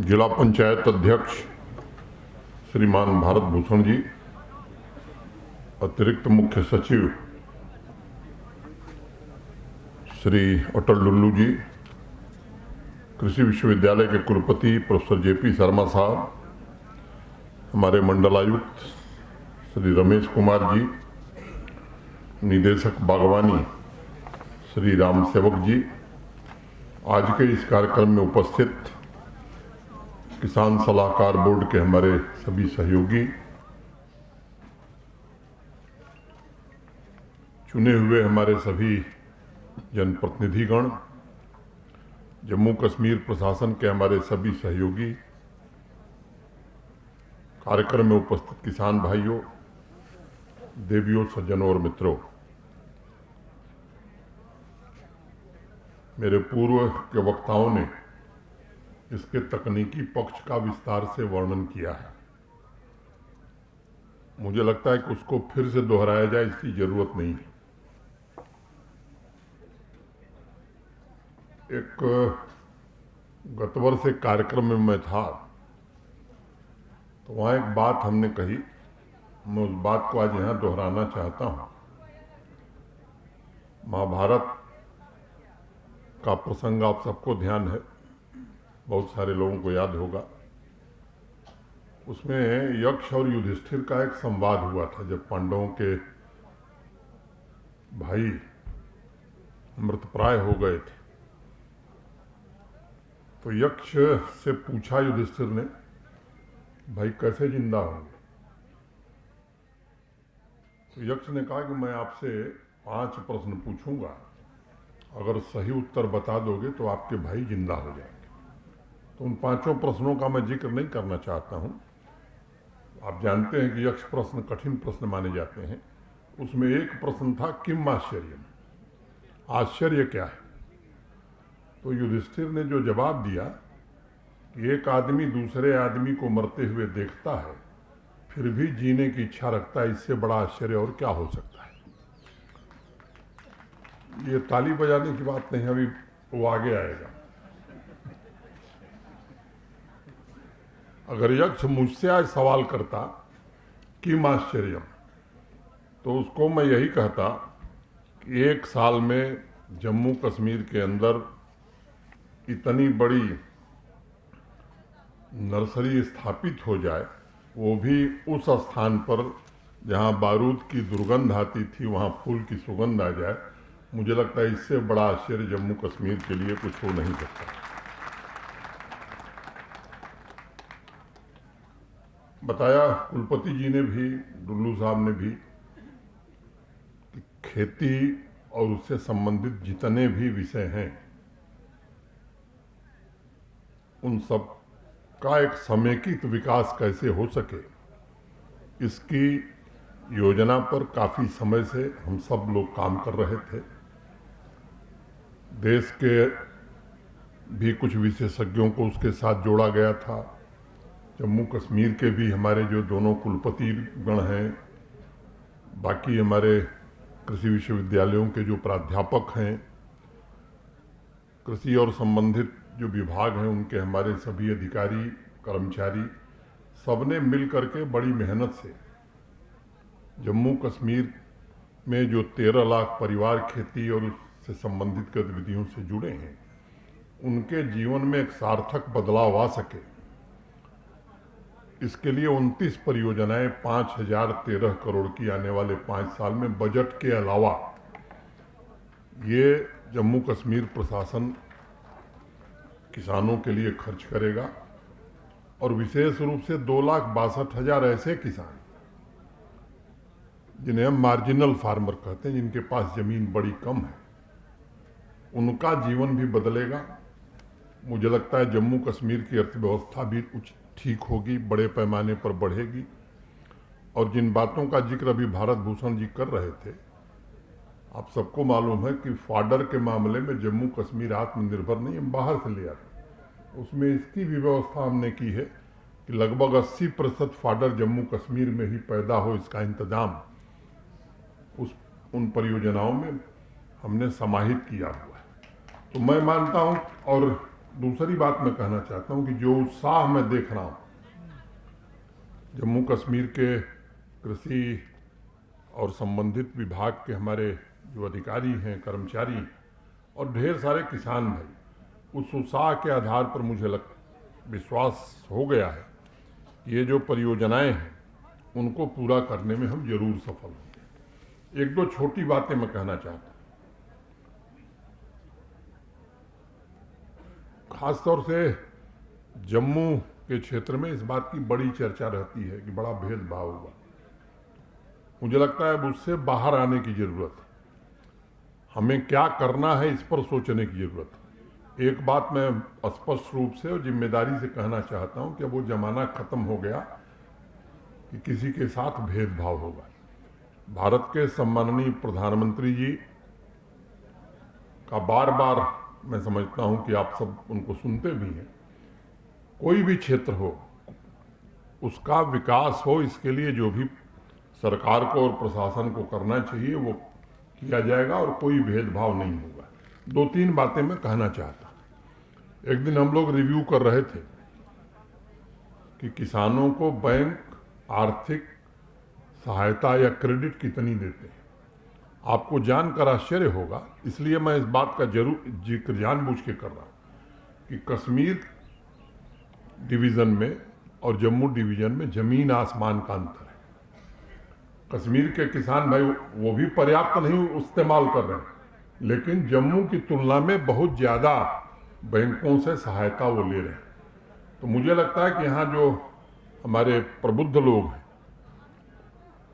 जिला पंचायत अध्यक्ष श्रीमान भारत भूषण जी, अतिरिक्त मुख्य सचिव श्री अटल लुल्लू जी, कृषि विश्वविद्यालय के कुलपति प्रोफेसर जेपी शर्मा साहब, हमारे मंडलायुक्त श्री रमेश कुमार जी, निदेशक बागवानी श्री राम सेवक जी, आज के इस कार्यक्रम में उपस्थित किसान सलाहकार बोर्ड के हमारे सभी सहयोगी, चुने हुए हमारे सभी जनप्रतिनिधिगण, जम्मू कश्मीर प्रशासन के हमारे सभी सहयोगी, कार्यक्रम में उपस्थित किसान भाइयों, देवियों, सज्जनों और मित्रों, मेरे पूर्व के वक्ताओं ने इसके तकनीकी पक्ष का विस्तार से वर्णन किया है। मुझे लगता है कि उसको फिर से दोहराया जाए, इसकी जरूरत नहीं है। एक गत वर्ष एक कार्यक्रम में मैं था, तो वहां एक बात हमने कही, मैं उस बात को आज यहां दोहराना चाहता हूं। महाभारत का प्रसंग आप सबको ध्यान है, बहुत सारे लोगों को याद होगा। उसमें यक्ष और युधिष्ठिर का एक संवाद हुआ था, जब पांडवों के भाई मृतप्राय हो गए थे। तो यक्ष से पूछा युधिष्ठिर ने, भाई कैसे जिंदा होंगे? तो यक्ष ने कहा कि मैं आपसे 5 प्रश्न पूछूंगा, अगर सही उत्तर बता दोगे तो आपके भाई जिंदा हो जाएंगे। तो उन 5 प्रश्नों का मैं जिक्र नहीं करना चाहता हूं। आप जानते हैं कि यक्ष प्रश्न कठिन प्रश्न माने जाते हैं। उसमें एक प्रश्न था, किम आश्चर्य, आश्चर्य क्या है? तो युधिष्ठिर ने जो जवाब दिया कि एक आदमी दूसरे आदमी को मरते हुए देखता है, फिर भी जीने की इच्छा रखता है, इससे बड़ा आश्चर्य और क्या हो सकता है। ये ताली बजाने की बात नहीं, अभी वो आगे आएगा। अगर यक्ष मुझसे आज सवाल करता किम आश्चर्य, तो उसको मैं यही कहता कि 1 साल में जम्मू कश्मीर के अंदर इतनी बड़ी नर्सरी स्थापित हो जाए, वो भी उस स्थान पर जहां बारूद की दुर्गंध आती थी, वहां फूल की सुगंध आ जाए, मुझे लगता है इससे बड़ा आश्चर्य जम्मू कश्मीर के लिए कुछ हो नहीं सकता। बताया कुलपति जी ने भी, डुल्लू साहब ने भी, कि खेती और उससे संबंधित जितने भी विषय हैं, उन सब का एक समेकित विकास कैसे हो सके, इसकी योजना पर काफी समय से हम सब लोग काम कर रहे थे। देश के भी कुछ विशेषज्ञों को उसके साथ जोड़ा गया था। जम्मू कश्मीर के भी हमारे जो दोनों कुलपति गण हैं, बाकी हमारे कृषि विश्वविद्यालयों के जो प्राध्यापक हैं, कृषि और संबंधित जो विभाग हैं उनके हमारे सभी अधिकारी कर्मचारी, सबने मिल करके बड़ी मेहनत से जम्मू कश्मीर में जो 13 लाख परिवार खेती और उससे संबंधित गतिविधियों से जुड़े हैं, उनके जीवन में एक सार्थक बदलाव आ सके, इसके लिए 29 परियोजनाएं 5013 करोड़ की आने वाले 5 साल में बजट के अलावा ये जम्मू कश्मीर प्रशासन किसानों के लिए खर्च करेगा। और विशेष रूप से 2,62,000 ऐसे किसान जिन्हें हम मार्जिनल फार्मर कहते हैं, जिनके पास जमीन बड़ी कम है, उनका जीवन भी बदलेगा। मुझे लगता है जम्मू कश्मीर की अर्थव्यवस्था भी कुछ ठीक होगी, बड़े पैमाने पर बढ़ेगी। और जिन बातों का जिक्र अभी भारत भूषण जी कर रहे थे, आप सबको मालूम है कि फॉडर के मामले में जम्मू कश्मीर आत्मनिर्भर नहीं, हम बाहर से ले आते। उसमें इसकी भी व्यवस्था हमने की है कि लगभग 80% फॉडर जम्मू कश्मीर में ही पैदा हो, इसका इंतजाम उन परियोजनाओं में हमने समाहित किया हुआ है। तो मैं मानता हूं, और दूसरी बात मैं कहना चाहता हूं कि जो उत्साह मैं देख रहा हूं जम्मू कश्मीर के कृषि और संबंधित विभाग के हमारे जो अधिकारी हैं, कर्मचारी और ढेर सारे किसान भाई, उस उत्साह के आधार पर मुझे विश्वास हो गया है कि ये जो परियोजनाएं हैं उनको पूरा करने में हम जरूर सफल होंगे। एक दो छोटी बातें मैं कहना चाहता हूं। खासतौर से जम्मू के क्षेत्र में इस बात की बड़ी चर्चा रहती है कि बड़ा भेदभाव हुआ। मुझे लगता है अब उससे बाहर आने की जरूरत है। हमें क्या करना है इस पर सोचने की जरूरत है। एक बात मैं स्पष्ट रूप से और जिम्मेदारी से कहना चाहता हूं कि अब वो जमाना खत्म हो गया कि किसी के साथ भेदभाव होगा। भारत के सम्माननीय प्रधानमंत्री जी का बार बार मैं समझता हूं कि आप सब उनको सुनते भी हैं, कोई भी क्षेत्र हो उसका विकास हो, इसके लिए जो भी सरकार को और प्रशासन को करना चाहिए वो किया जाएगा और कोई भेदभाव नहीं होगा। दो तीन बातें मैं कहना चाहता हूं। एक दिन हम लोग रिव्यू कर रहे थे कि किसानों को बैंक आर्थिक सहायता या क्रेडिट कितनी देते हैं। आपको जानकर आश्चर्य होगा, इसलिए मैं इस बात का जरूर जिक्र जानबूझ के कर रहा हूं कि कश्मीर डिवीजन में और जम्मू डिवीजन में जमीन आसमान का अंतर है। कश्मीर के किसान भाई वो भी पर्याप्त नहीं इस्तेमाल कर रहे हैं, लेकिन जम्मू की तुलना में बहुत ज्यादा बैंकों से सहायता वो ले रहे हैं। तो मुझे लगता है कि यहाँ जो हमारे प्रबुद्ध लोग हैं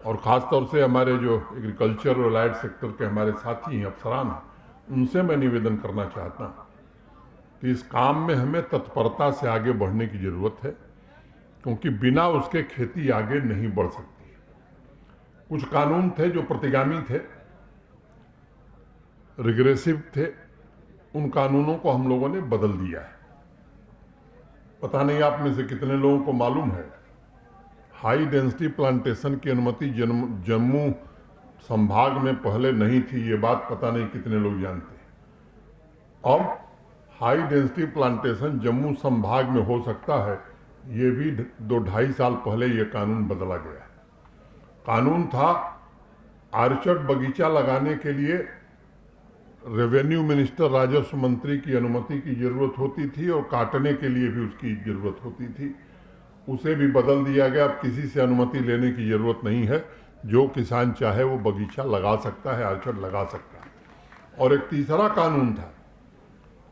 और ख़ासतौर से हमारे जो एग्रीकल्चर और लाइट सेक्टर के हमारे साथी हैं, अफसरान हैं, उनसे मैं निवेदन करना चाहता हूँ कि इस काम में हमें तत्परता से आगे बढ़ने की ज़रूरत है, क्योंकि बिना उसके खेती आगे नहीं बढ़ सकती। कुछ कानून थे जो प्रतिगामी थे, रिग्रेसिव थे, उन कानूनों को हम लोगों ने बदल दिया है। पता नहीं आप में से कितने लोगों को मालूम है, हाई डेंसिटी प्लांटेशन की अनुमति जम्मू संभाग में पहले नहीं थी। ये बात पता नहीं कितने लोग जानते हैं। अब हाई डेंसिटी प्लांटेशन जम्मू संभाग में हो सकता है, ये भी 2-2.5 साल पहले ये कानून बदला गया है। कानून था आर्चर्ड बगीचा लगाने के लिए रेवेन्यू मिनिस्टर, राजस्व मंत्री की अनुमति की जरूरत होती थी और काटने के लिए भी उसकी जरूरत होती थी। उसे भी बदल दिया गया। अब किसी से अनुमति लेने की जरूरत नहीं है, जो किसान चाहे वो बगीचा लगा सकता है, आर्चर्ड लगा सकता है। और एक तीसरा कानून था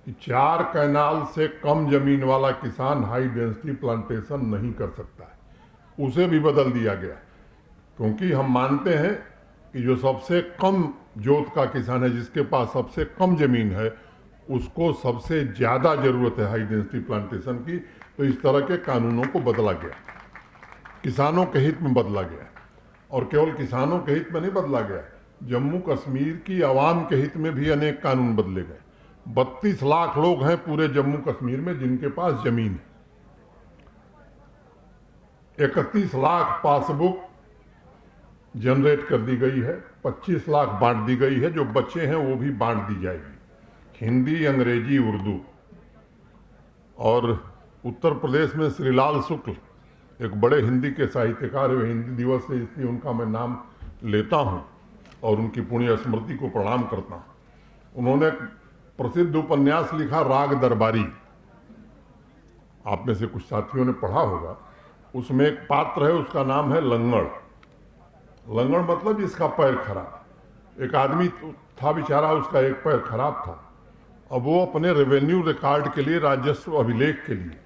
कि 4 कैनाल से कम जमीन वाला किसान हाई डेंसिटी प्लांटेशन नहीं कर सकता है। उसे भी बदल दिया गया, क्योंकि हम मानते हैं कि जो सबसे कम जोत का किसान है, जिसके पास सबसे कम जमीन है, उसको सबसे ज्यादा जरूरत है हाई डेंसिटी प्लांटेशन की। तो इस तरह के कानूनों को बदला गया, किसानों के हित में बदला गया। और केवल किसानों के हित में नहीं बदला गया, जम्मू कश्मीर की आवाम के हित में भी अनेक कानून बदले गए। 32 लाख लोग हैं पूरे जम्मू कश्मीर में जिनके पास जमीन है। 31 लाख पासबुक जनरेट कर दी गई है, 25 लाख बांट दी गई है। जो बच्चे हैं वो भी बांट दी जाएगी, हिंदी, अंग्रेजी, उर्दू। और उत्तर प्रदेश में श्रीलाल शुक्ल एक बड़े हिंदी के साहित्यकार है, हिंदी दिवस है इसलिए उनका मैं नाम लेता हूं और उनकी पुण्य स्मृति को प्रणाम करता हूं। उन्होंने प्रसिद्ध उपन्यास लिखा राग दरबारी, आप में से कुछ साथियों ने पढ़ा होगा। उसमें एक पात्र है, उसका नाम है लंगड़। लंगड़ मतलब जिसका पैर खराब। एक आदमी था बेचारा, उसका एक पैर खराब था। अब वो अपने रेवेन्यू रिकॉर्ड के लिए, राजस्व अभिलेख के लिए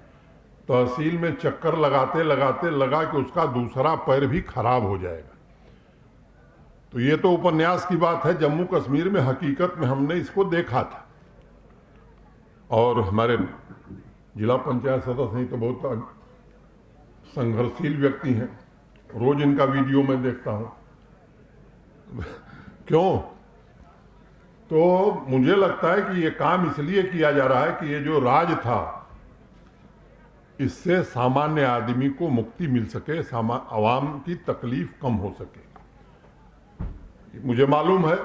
तहसील में चक्कर लगाते लगाते लगा कि उसका दूसरा पैर भी खराब हो जाएगा। तो ये तो उपन्यास की बात है, जम्मू कश्मीर में हकीकत में हमने इसको देखा था। और हमारे जिला पंचायत सदस्य नहीं तो बहुत संघर्षशील व्यक्ति हैं, रोज इनका वीडियो मैं देखता हूं। क्यों? तो मुझे लगता है कि ये काम इसलिए किया जा रहा है कि ये जो राज था इससे सामान्य आदमी को मुक्ति मिल सके, आवाम की तकलीफ कम हो सके। मुझे मालूम है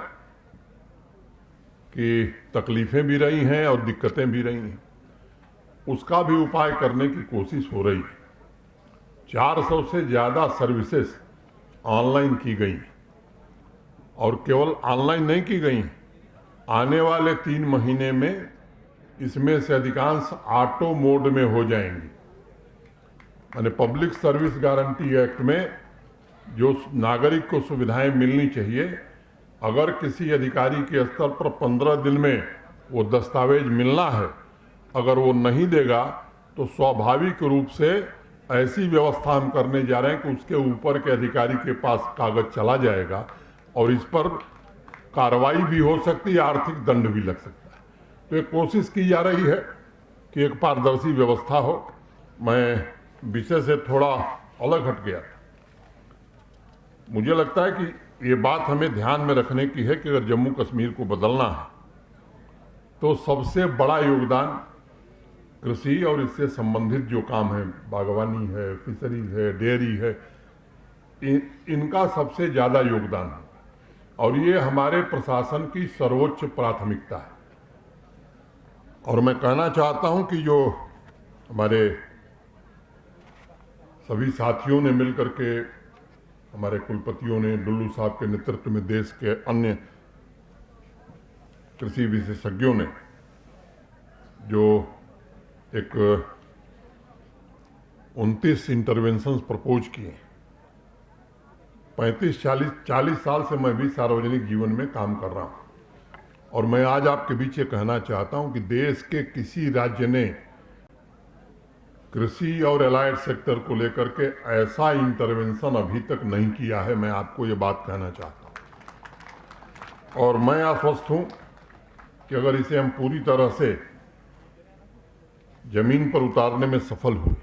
कि तकलीफें भी रही हैं और दिक्कतें भी रही हैं, उसका भी उपाय करने की कोशिश हो रही है। 400 से ज़्यादा सर्विसेज ऑनलाइन की गई और केवल ऑनलाइन नहीं की गई, आने वाले 3 महीने में इसमें से अधिकांश ऑटो मोड में हो जाएंगी। यानी पब्लिक सर्विस गारंटी एक्ट में जो नागरिक को सुविधाएं मिलनी चाहिए, अगर किसी अधिकारी के स्तर पर 15 दिन में वो दस्तावेज मिलना है, अगर वो नहीं देगा तो स्वाभाविक रूप से ऐसी व्यवस्था हम करने जा रहे हैं कि उसके ऊपर के अधिकारी के पास कागज चला जाएगा और इस पर कार्रवाई भी हो सकती है, आर्थिक दंड भी लग सकता है। तो एक कोशिश की जा रही है कि एक पारदर्शी व्यवस्था हो। मैं विषय से थोड़ा अलग हट गया। मुझे लगता है कि ये बात हमें ध्यान में रखने की है कि अगर जम्मू कश्मीर को बदलना है तो सबसे बड़ा योगदान कृषि और इससे संबंधित जो काम है, बागवानी है, फिशरीज है, डेयरी है, इनका सबसे ज़्यादा योगदान है और ये हमारे प्रशासन की सर्वोच्च प्राथमिकता है। और मैं कहना चाहता हूं कि जो हमारे सभी साथियों ने मिलकर के, हमारे कुलपतियों ने, लुल्लू साहब के नेतृत्व में देश के अन्य कृषि विशेषज्ञों ने जो एक 29 इंटरवेंशंस प्रपोज किए। 35-40 साल से मैं भी सार्वजनिक जीवन में काम कर रहा हूं और मैं आज आपके बीच ये कहना चाहता हूं कि देश के किसी राज्य ने कृषि और एलाइड सेक्टर को लेकर के ऐसा इंटरवेंशन अभी तक नहीं किया है। मैं आपको ये बात कहना चाहता हूं और मैं आश्वस्त हूं कि अगर इसे हम पूरी तरह से जमीन पर उतारने में सफल हुए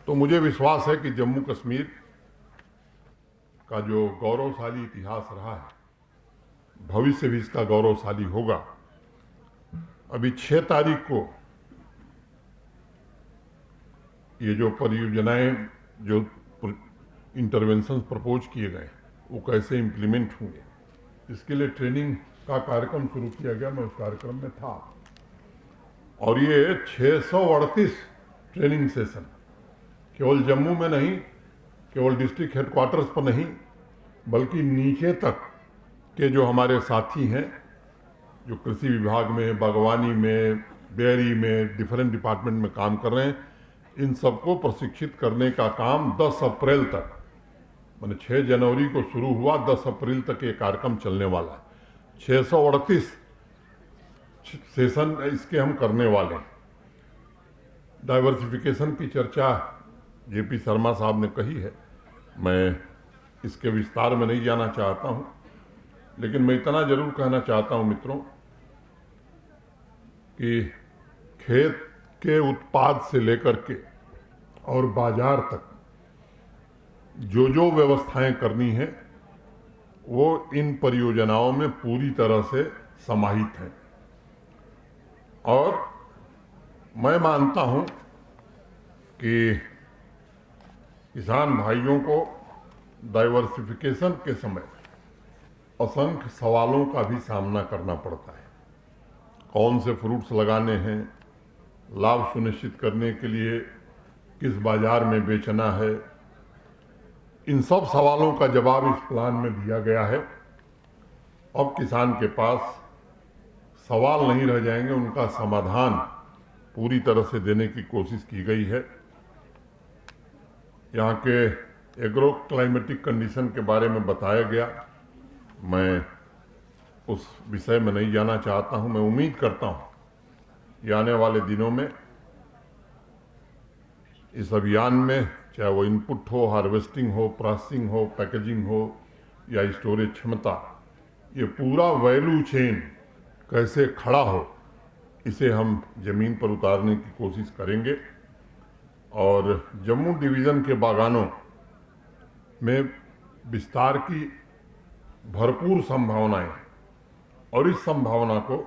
तो मुझे विश्वास है कि जम्मू कश्मीर का जो गौरवशाली इतिहास रहा है, भविष्य भी इसका गौरवशाली होगा। अभी 6 तारीख को ये जो परियोजनाएं, जो इंटरवेंशन प्रपोज किए गए, वो कैसे इम्प्लीमेंट होंगे, इसके लिए ट्रेनिंग का कार्यक्रम शुरू किया गया। मैं उस कार्यक्रम में था और ये 638 ट्रेनिंग सेशन केवल जम्मू में नहीं, केवल डिस्ट्रिक्ट हेडक्वार्टर्स पर नहीं, बल्कि नीचे तक के जो हमारे साथी हैं, जो कृषि विभाग में, बागवानी में, डेयरी में, डिफरेंट डिपार्टमेंट में काम कर रहे हैं, इन सबको प्रशिक्षित करने का काम 10 अप्रैल तक, माने 6 जनवरी को शुरू हुआ, 10 अप्रैल तक ये कार्यक्रम चलने वाला है। 638 सेशन इसके हम करने वाले हैं। डाइवर्सिफिकेशन की चर्चा जेपी शर्मा साहब ने कही है, मैं इसके विस्तार में नहीं जाना चाहता हूं, लेकिन मैं इतना जरूर कहना चाहता हूं मित्रों कि खेत के उत्पाद से लेकर के और बाजार तक जो जो व्यवस्थाएं करनी है वो इन परियोजनाओं में पूरी तरह से समाहित हैं। और मैं मानता हूं कि किसान भाइयों को डाइवर्सिफिकेशन के समय असंख्य सवालों का भी सामना करना पड़ता है। कौन से फ्रूट्स लगाने हैं, लाभ सुनिश्चित करने के लिए किस बाजार में बेचना है, इन सब सवालों का जवाब इस प्लान में दिया गया है। अब किसान के पास सवाल नहीं रह जाएंगे, उनका समाधान पूरी तरह से देने की कोशिश की गई है। यहाँ के एग्रो क्लाइमेटिक कंडीशन के बारे में बताया गया, मैं उस विषय में नहीं जाना चाहता हूँ। मैं उम्मीद करता हूँ कि आने वाले दिनों में इस अभियान में, चाहे वो इनपुट हो, हार्वेस्टिंग हो, प्रोसेसिंग हो, पैकेजिंग हो या स्टोरेज क्षमता, ये पूरा वैल्यू चेन कैसे खड़ा हो, इसे हम जमीन पर उतारने की कोशिश करेंगे। और जम्मू डिवीज़न के बागानों में विस्तार की भरपूर संभावनाएं, और इस संभावना को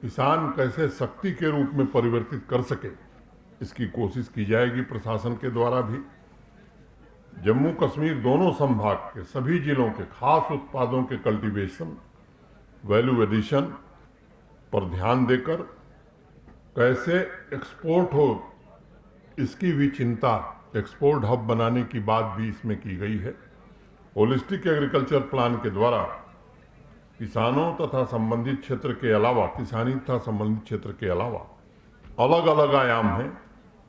किसान कैसे शक्ति के रूप में परिवर्तित कर सके, इसकी कोशिश की जाएगी प्रशासन के द्वारा भी। जम्मू कश्मीर दोनों संभाग के सभी जिलों के खास उत्पादों के कल्टीवेशन, वैल्यू एडिशन पर ध्यान देकर कैसे एक्सपोर्ट हो, इसकी भी चिंता एक्सपोर्ट हब बनाने की बात भी इसमें की गई है। होलिस्टिक एग्रीकल्चर प्लान के द्वारा किसानों तथा संबंधित क्षेत्र के अलावा, किसानी तथा संबंधित क्षेत्र के अलावा अलग अलग आयाम हैं।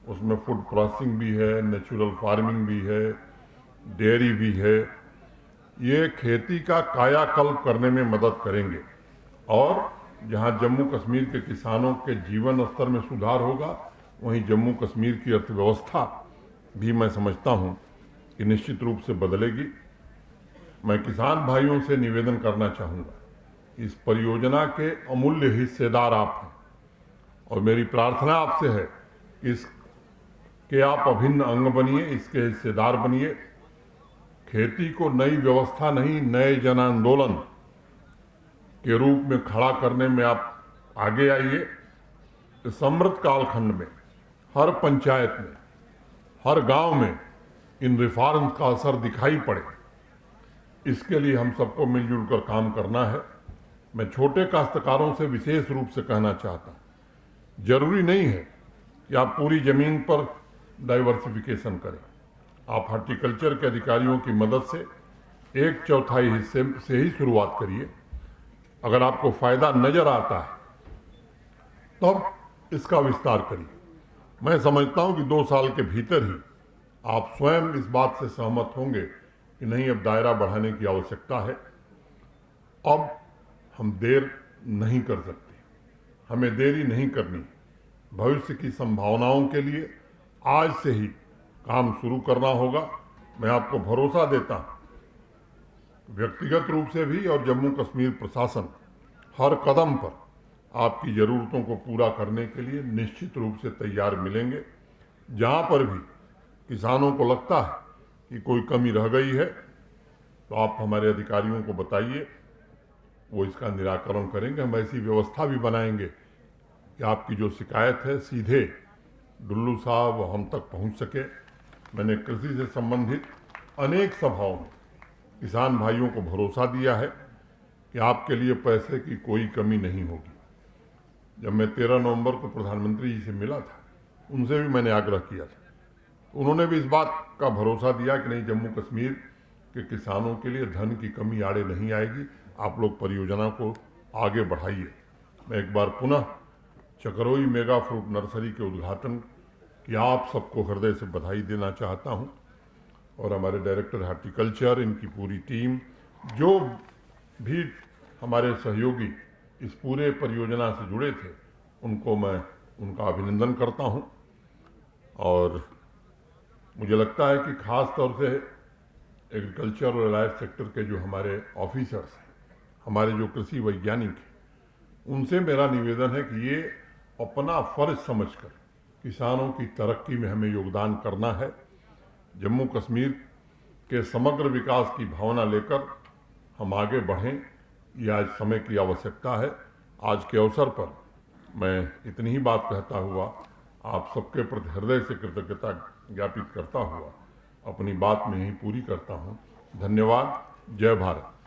उसमें फूड प्रोसेसिंग भी है, नेचुरल फार्मिंग भी है, डेयरी भी है। ये खेती का कायाकल्प करने में मदद करेंगे और जहां जम्मू कश्मीर के किसानों के जीवन स्तर में सुधार होगा, वहीं जम्मू कश्मीर की अर्थव्यवस्था भी मैं समझता हूं कि निश्चित रूप से बदलेगी। मैं किसान भाइयों से निवेदन करना चाहूँगा, इस परियोजना के अमूल्य हिस्सेदार आप हैं और मेरी प्रार्थना आपसे है कि आप अभिन्न अंग बनिए, इसके हिस्सेदार बनिए। खेती को नई व्यवस्था नहीं, नए जन आंदोलन के रूप में खड़ा करने में आप आगे आइए। इस समृद्ध कालखंड में हर पंचायत में, हर गांव में इन रिफॉर्म्स का असर दिखाई पड़े, इसके लिए हम सबको मिलजुल कर काम करना है। मैं छोटे काश्तकारों से विशेष रूप से कहना चाहता हूं, जरूरी नहीं है कि आप पूरी जमीन पर डाइवर्सिफिकेशन करें। आप हॉर्टिकल्चर के अधिकारियों की मदद से 1/4 हिस्से से ही शुरुआत करिए। अगर आपको फायदा नजर आता है तब इसका विस्तार करिए। मैं समझता हूं कि 2 साल के भीतर ही आप स्वयं इस बात से सहमत होंगे कि नहीं, अब दायरा बढ़ाने की आवश्यकता है। अब हम देर नहीं कर सकते, हमें देरी नहीं करनी। भविष्य की संभावनाओं के लिए आज से ही काम शुरू करना होगा। मैं आपको भरोसा देता हूं, व्यक्तिगत रूप से भी और जम्मू कश्मीर प्रशासन हर कदम पर आपकी जरूरतों को पूरा करने के लिए निश्चित रूप से तैयार मिलेंगे। जहां पर भी किसानों को लगता है कि कोई कमी रह गई है तो आप हमारे अधिकारियों को बताइए, वो इसका निराकरण करेंगे। हम ऐसी व्यवस्था भी बनाएंगे कि आपकी जो शिकायत है सीधे डुल्लू साहब हम तक पहुंच सके। मैंने कृषि से संबंधित अनेक सभाओं में किसान भाइयों को भरोसा दिया है कि आपके लिए पैसे की कोई कमी नहीं होगी। जब मैं 13 नवंबर को प्रधानमंत्री जी से मिला था, उनसे भी मैंने आग्रह किया था, उन्होंने भी इस बात का भरोसा दिया कि नहीं, जम्मू कश्मीर के किसानों के लिए धन की कमी आड़े नहीं आएगी। आप लोग परियोजना को आगे बढ़ाइए। मैं एक बार पुनः चकरोई मेगा फ्रूट नर्सरी के उद्घाटन की आप सबको हृदय से बधाई देना चाहता हूं और हमारे डायरेक्टर हॉर्टिकल्चर, इनकी पूरी टीम, जो भी हमारे सहयोगी इस पूरे परियोजना से जुड़े थे, उनको मैं उनका अभिनंदन करता हूं। और मुझे लगता है कि खास तौर से एग्रीकल्चर और लाइफ सेक्टर के जो हमारे ऑफिसर्स हैं, हमारे जो कृषि वैज्ञानिक हैं, उनसे मेरा निवेदन है कि ये अपना फर्ज समझकर किसानों की तरक्की में हमें योगदान करना है। जम्मू कश्मीर के समग्र विकास की भावना लेकर हम आगे बढ़ें, यह आज समय की आवश्यकता है। आज के अवसर पर मैं इतनी ही बात कहता हुआ आप सबके प्रति हृदय से कृतज्ञता ज्ञापित करता हुआ अपनी बात में ही पूरी करता हूँ। धन्यवाद। जय भारत।